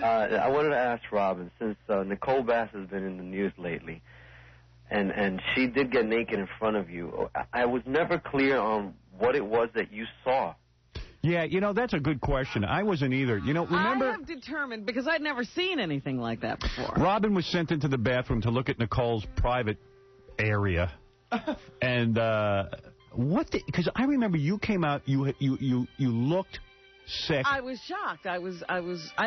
I wanted to ask Robin, since Nicole Bass has been in the news lately, and she did get naked in front of you, I was never clear on what it was that you saw. Yeah, you know, that's a good question. I wasn't either. You know, remember... I have determined, because I'd never seen anything like that before. Robin was sent into the bathroom to look at Nicole's private area. And, because I remember you came out, you looked sick. I was shocked. I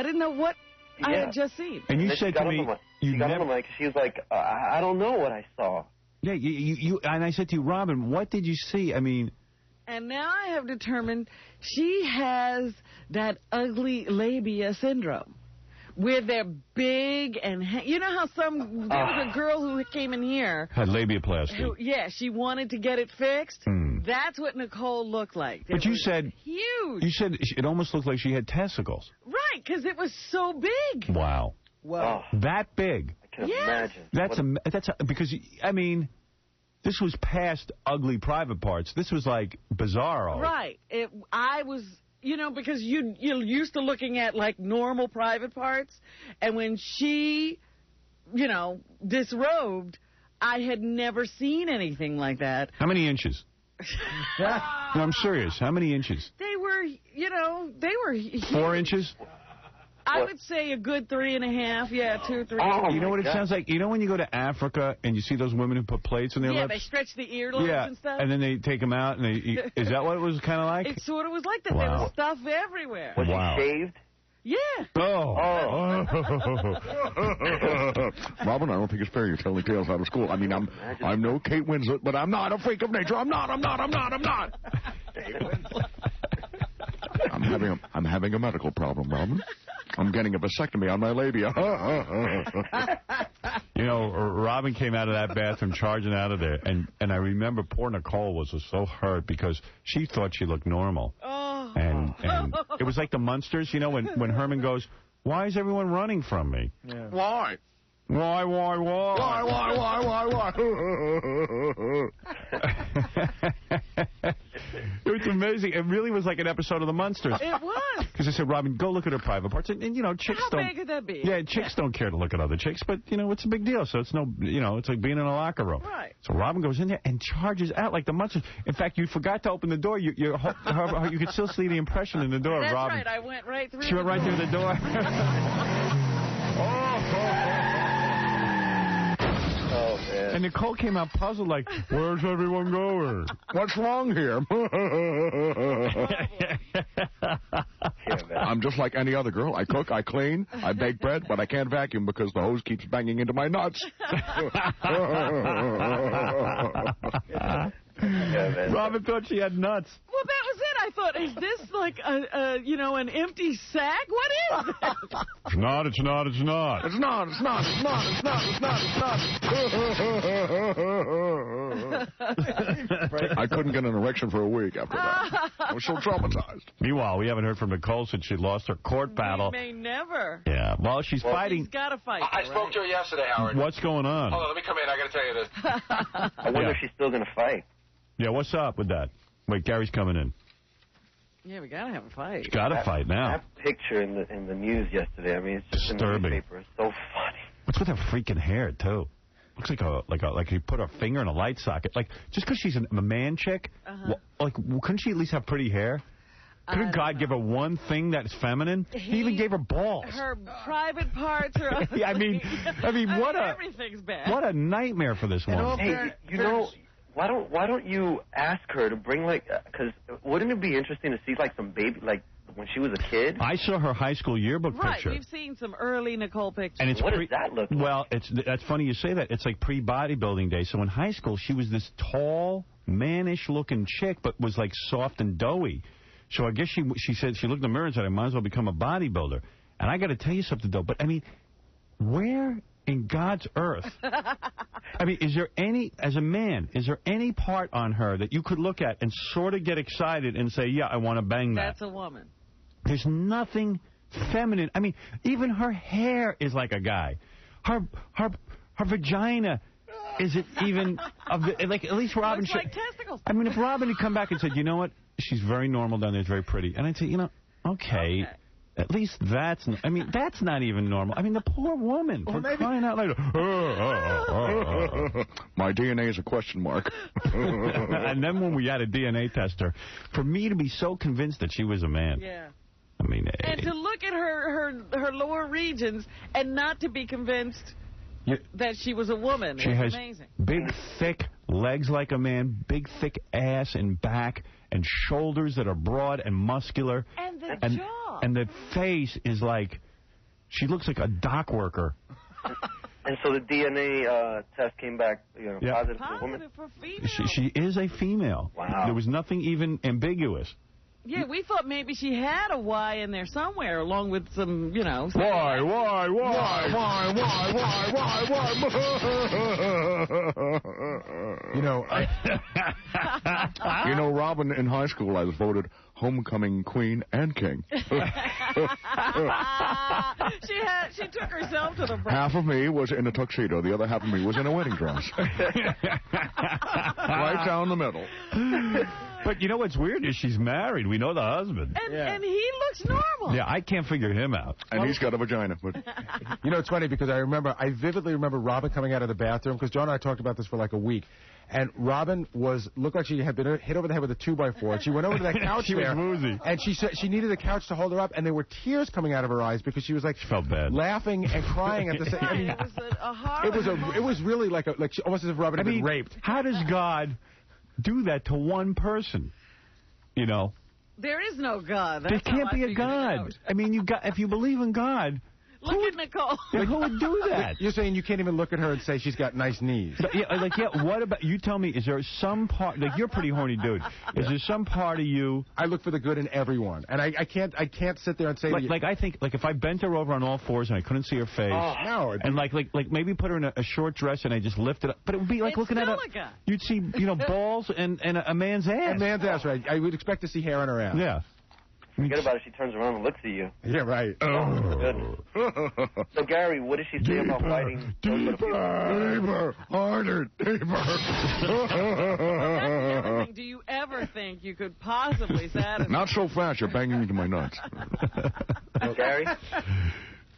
didn't know what I had just seen. And you said to me... She got on the mic, she was like, I don't know what I saw. Yeah, and I said to you, Robin, what did you see? I mean... And now I have determined she has that ugly labia syndrome, where they're big and... You know how there was a girl who came in here... Had labiaplasty. Yeah, she wanted to get it fixed. That's what Nicole looked like. But you said... Huge. You said it almost looked like she had testicles. Right, because it was so big. Wow. Wow. That big. I can imagine. Because, I mean... This was past ugly private parts. This was like bizarro. Right. I was, because you're used to looking at like normal private parts. And when she, disrobed, I had never seen anything like that. How many inches? No, I'm serious. How many inches? They were, huge. 4 inches? I would say a good 3.5. Yeah, 2, 3. Oh, you know what it sounds like? You know when you go to Africa and you see those women who put plates in their lips? Yeah, they stretch the earlobes and stuff. And then they take them out and they eat. Is that what it was kind of like? It sort of was like that. Wow. There was stuff everywhere. Was she shaved? Yeah. Robin, I don't think it's fair you're telling tales out of school. I mean, I'm no Kate Winslet, but I'm not a freak of nature. I'm not. I'm having a medical problem, Robin. I'm getting a vasectomy on my labia. Robin came out of that bathroom charging out of there. And I remember poor Nicole was so hurt because she thought she looked normal. Oh. And it was like the Munsters, when Herman goes, why is everyone running from me? Yeah. Why? Why? It was amazing. It really was like an episode of the Munsters. It was. Because I said, Robin, go look at her private parts. And chicks don't... How big could that be? Yeah, chicks don't care to look at other chicks, but, it's a big deal. So it's it's like being in a locker room. Right. So Robin goes in there and charges out like the Munsters. In fact, you forgot to open the door. You could still see the impression in the door of Robin. That's right. I went right through. She went right through the door. Oh, man. And Nicole came out puzzled like, where's everyone going? What's wrong here? I'm just like any other girl. I cook, I clean, I bake bread, but I can't vacuum because the hose keeps banging into my nuts. Robin thought she had nuts. Well, that was it. I thought, is this like an empty sack? What is that? It's not. I couldn't get an erection for a week after that. I was so traumatized. Meanwhile, we haven't heard from Nicole since she lost her court battle. We may never. Yeah, well, she's fighting. She's got to fight. I spoke to her yesterday, Howard. What's going on? Hold on, let me come in. I got to tell you this. I wonder if she's still going to fight. Yeah, what's up with that? Wait, Gary's coming in. Yeah, we got to have a fight. You got to fight now. That picture in the news yesterday, I mean, it's just disturbing. In the newspaper. It's so funny. What's with her freaking hair, too? Looks like you put her finger in a light socket. Like, just because she's a man chick, couldn't she at least have pretty hair? Couldn't God give her one thing that's feminine? He even gave her balls. Her private parts are... Yeah, I mean, everything's bad. What a nightmare for this woman. Hey, why don't you ask her to bring, because wouldn't it be interesting to see, some baby, when she was a kid? I saw her high school yearbook picture. Right, we've seen some early Nicole pictures. And what does that look like? Well, that's funny you say that. It's like pre-bodybuilding day. So in high school, she was this tall, mannish-looking chick, but was, soft and doughy. So I guess she said, she looked in the mirror and said, I might as well become a bodybuilder. And I got to tell you something, though. But, I mean, where in God's earth? I mean, is there any part on her that you could look at and sort of get excited and say, yeah, I want to bang that? That's a woman. There's nothing feminine. I mean, even her hair is like a guy. Her vagina isn't even at least Robin looks like testicles. I mean, if Robin had come back and said, you know what, she's very normal down there, very pretty, and I'd say, okay. At least that's not even normal. I mean, the poor woman, for crying out loud. My DNA is a question mark. And then when we had a DNA tester, for me to be so convinced that she was a man. Yeah. I mean, and to look at her lower regions and not to be convinced that she was a woman. She has amazing. Big, thick legs like a man, big, thick ass and back, and shoulders that are broad and muscular. And the jaw. And the face is like, she looks like a dock worker. And so the DNA test came back, positive for a woman? For female. She is a female. Wow. There was nothing even ambiguous. Yeah, we thought maybe she had a Y in there somewhere, along with some, Why? Robin, in high school, I was voted homecoming queen and king. She took herself to the bride. Half of me was in a tuxedo. The other half of me was in a wedding dress. Right down the middle. But you know what's weird is she's married. We know the husband. And he looks normal. Yeah, I can't figure him out. And he's got a vagina. But it's funny because I vividly remember Robin coming out of the bathroom, because John and I talked about this for like a week. And Robin looked like she had been hit over the head with a 2x4. And she went over to that couch she was woozy. And she said she needed a couch to hold her up, and there were tears coming out of her eyes because she was like, she felt bad, laughing and crying at the same time. It was a horror. It was really like almost as if Robin had been raped. How does God do that to one person? There is no God. There can't be a God. I mean, if you believe in God, Look at Nicole. Who would do that? You're saying you can't even look at her and say she's got nice knees. What about, you tell me, is there some part, you're a pretty horny dude, is there some part of you... I look for the good in everyone, and I can't sit there and say... I think, if I bent her over on all fours and I couldn't see her face... Oh, no. And maybe put her in a short dress and I just lift it up, but it would be like looking at you'd see, balls and a man's ass. A man's ass, right. I would expect to see hair on her ass. Yeah. Forget about it. She turns around and looks at you. Yeah, right. Oh, so, Gary, what did she say about fighting? Deeper, harder, deeper. Do you ever think you could possibly satisfy? Not so fast. You're banging into my nuts.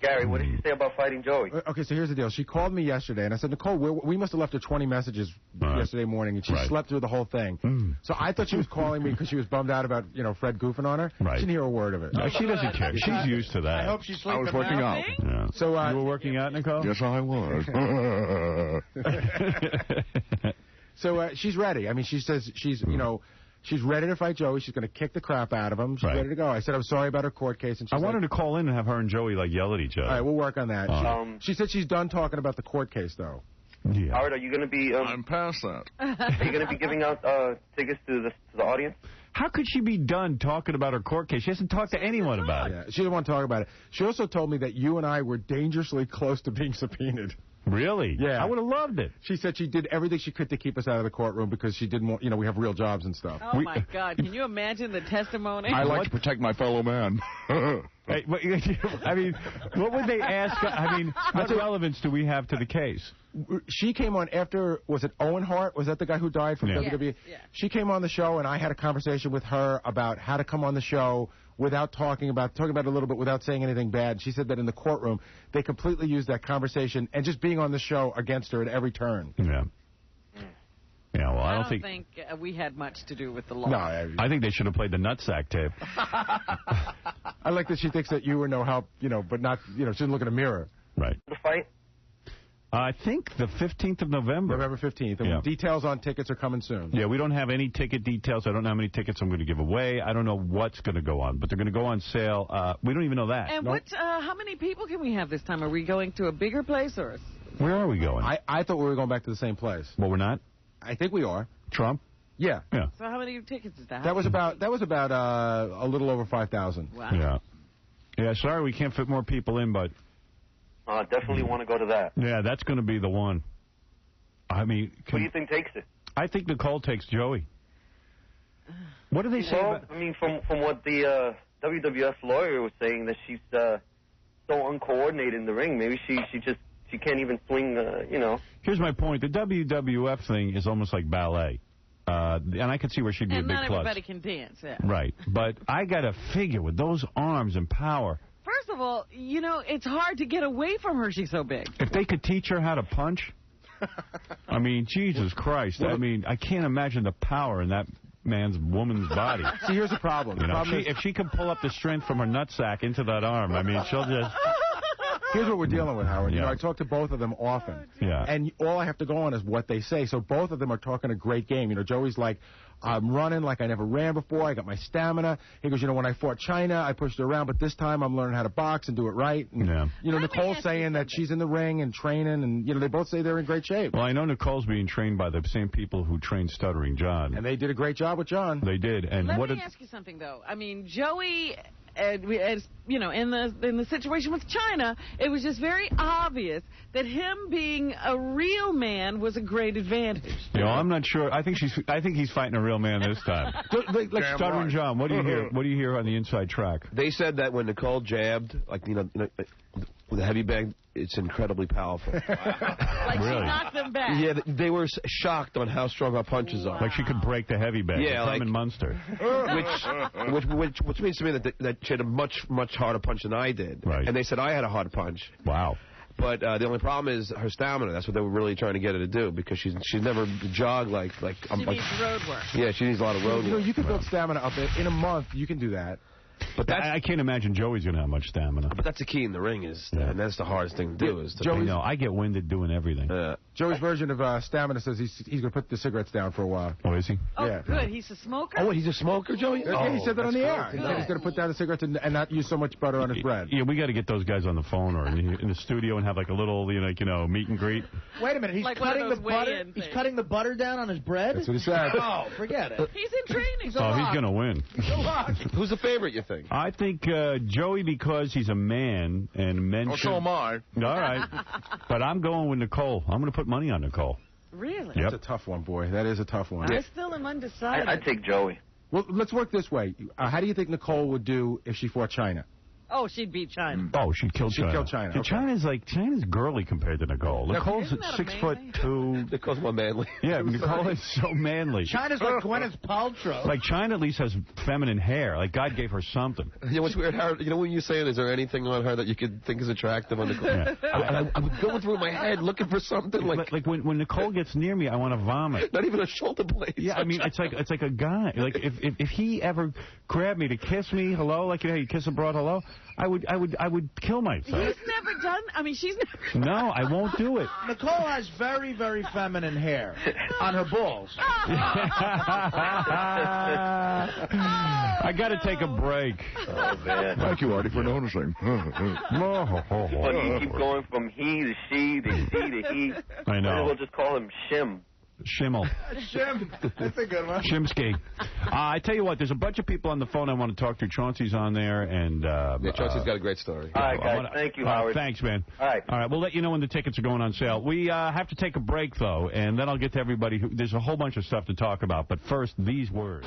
Gary, what did she say about fighting Joey? Okay, so here's the deal. She called me yesterday, and I said, Nicole, we must have left her 20 messages yesterday morning, and she slept through the whole thing. So I thought she was calling me because she was bummed out about, Fred goofing on her. Right. She didn't hear a word of it. No, she doesn't care. She's used to that. I hope she's sleeping. I was working out. Yeah. So, you were working out, Nicole? Yes, I was. So she's ready. I mean, she says she's, she's ready to fight Joey. She's going to kick the crap out of him. She's ready to go. I said, I'm sorry about her court case. And I wanted to call in and have her and Joey, yell at each other. All right, we'll work on that. She said she's done talking about the court case, though. Yeah. Howard, are you going to be... I'm past that. Are you going to be giving out tickets to the audience? How could she be done talking about her court case? She hasn't talked to anyone about it. She didn't want to talk about it. She also told me that you and I were dangerously close to being subpoenaed. Really? Yeah. I would have loved it. She said she did everything she could to keep us out of the courtroom because she didn't want, we have real jobs and stuff. Oh, my God. Can you imagine the testimony? I like to protect my fellow man. Hey, I mean, what would they ask? I mean, what relevance do we have to the case? She came on after, was it Owen Hart? Was that the guy who died from WWE? Yeah. She came on the show, and I had a conversation with her about how to come on the show without talking about it a little bit without saying anything bad. She said that in the courtroom, they completely used that conversation and just being on the show against her at every turn. Yeah. Yeah, well, I don't think we had much to do with the law. No, I think they should have played the nutsack tape. I like that she thinks that you were no help, but not, she didn't look in a mirror. Right. The fight? I think the 15th of November. November 15th. And details on tickets are coming soon. Yeah, we don't have any ticket details. I don't know how many tickets I'm going to give away. I don't know what's going to go on, but they're going to go on sale. We don't even know that. And how many people can we have this time? Are we going to a bigger place or? Where are we going? I thought we were going back to the same place. Well, we're not? I think we are. Trump? Yeah. Yeah. So how many tickets is that? That was about a little over 5,000. Wow. Yeah. Yeah, sorry we can't fit more people in, but... Definitely want to go to that. Yeah, that's going to be the one. I mean... Who do you think takes it? I think Nicole takes Joey. What do they say about... I mean, from what the WWF lawyer was saying, that she's so uncoordinated in the ring. Maybe she can't even swing, Here's my point. The WWF thing is almost like ballet. And I could see where she'd be a big not plus. Everybody can dance, yeah. Right. But I got to figure with those arms and power, of all, you know, it's hard to get away from her. She's so big. If they could teach her how to punch, I mean, Jesus Christ. I mean, I can't imagine the power in that woman's body. See, here's the problem. You know, if she can pull up the strength from her nutsack into that arm, I mean, she'll just... Here's what we're dealing with, Howard. Yeah. You know, I talk to both of them often. Yeah. And all I have to go on is what they say. So both of them are talking a great game. You know, Joey's like, I'm running like I never ran before. I got my stamina. He goes, you know, when I fought China, I pushed her around, but this time I'm learning how to box and do it right. And, you know, Nicole's saying that she's in the ring and training, and, you know, they both say they're in great shape. Well, I know Nicole's being trained by the same people who trained Stuttering John. And they did a great job with John. They did. And Let me ask you something, though. I mean, Joey... as you know, in the situation with China, it was just very obvious that him being a real man was a great advantage. You know, I'm not sure. I think he's fighting a real man this time. Like Stuttering John, what do you hear? What do you hear on the inside track? They said that when Nicole jabbed, like you know with a heavy bag, it's incredibly powerful. Like really? she knocked them back. Yeah, they were shocked on how strong her punches are. Like she could break the heavy bag. Yeah, like Munster. which means to me that she had a much harder punch than I did. Right. And they said I had a hard punch. Wow. But the only problem is her stamina. That's what they were really trying to get her to do because she's never jogged like. She needs road work. Yeah, she needs a lot of road work. You know, you can build stamina up in a month. You can do that. But I can't imagine Joey's going to have much stamina. But that's the key in the ring, and that's the hardest thing to do. Is to I get winded doing everything. Joey's version of stamina says he's going to put the cigarettes down for a while. Oh, is he? Oh, yeah. Good. He's a smoker? Oh, he's a smoker, Joey? Yeah, he said that on the air. He Good. said he's going to put down the cigarettes and not use so much butter on his bread. Yeah, we got to get those guys on the phone or in the studio and have like a little, meet and greet. Wait a minute, he's Like cutting the butter. weigh-in He's things. cutting the butter down on his bread. That's what he said. Oh, forget it. He's in training. He's Going to win. Who's the favorite, you think? I think Joey because he's a man and men. Oh, so am I. All right. But I'm going with Nicole. I'm going to put money on Nicole. Really? Yep. That's a tough one, boy. That is a tough one. I still am undecided. I take Joey. Well, let's work this way. How do you think Nicole would do if she fought China? Oh, she'd beat China. Oh, she'd kill China. She'd kill China. Yeah, Okay. China's girly compared to Nicole. Nicole's Isn't that 6'2". Nicole's more manly. Yeah, Nicole is so manly. China's like Gwyneth Paltrow. Like China at least has feminine hair. Like God gave her something. You know what's weird, Howard? You know when you say it, is there anything on her that you could think is attractive on Nicole? Yeah. I was going through my head looking for something Like when Nicole gets near me, I want to vomit. not even a shoulder blade. Yeah, I mean it's like a guy. Like if he ever grabbed me to kiss me, hello, like you kiss a broad, hello, I would kill myself. He's never done. I mean, she's never. No, I won't do it. Nicole has very, very feminine hair on her balls. I got to take a break. Oh, man. Thank you, Artie, for noticing. Funny, you keep going from he to she to she to he. I know. We'll just call him Shim. Schimmel. Shim. That's a good one. Shimsky. I tell you what, there's a bunch of people on the phone I want to talk to. Chauncey's on there, and Chauncey's got a great story. All right, guys. Thank you, Howard. Thanks, man. All right. All right. We'll let you know when the tickets are going on sale. We have to take a break, though, and then I'll get to everybody. There's a whole bunch of stuff to talk about. But first, these words.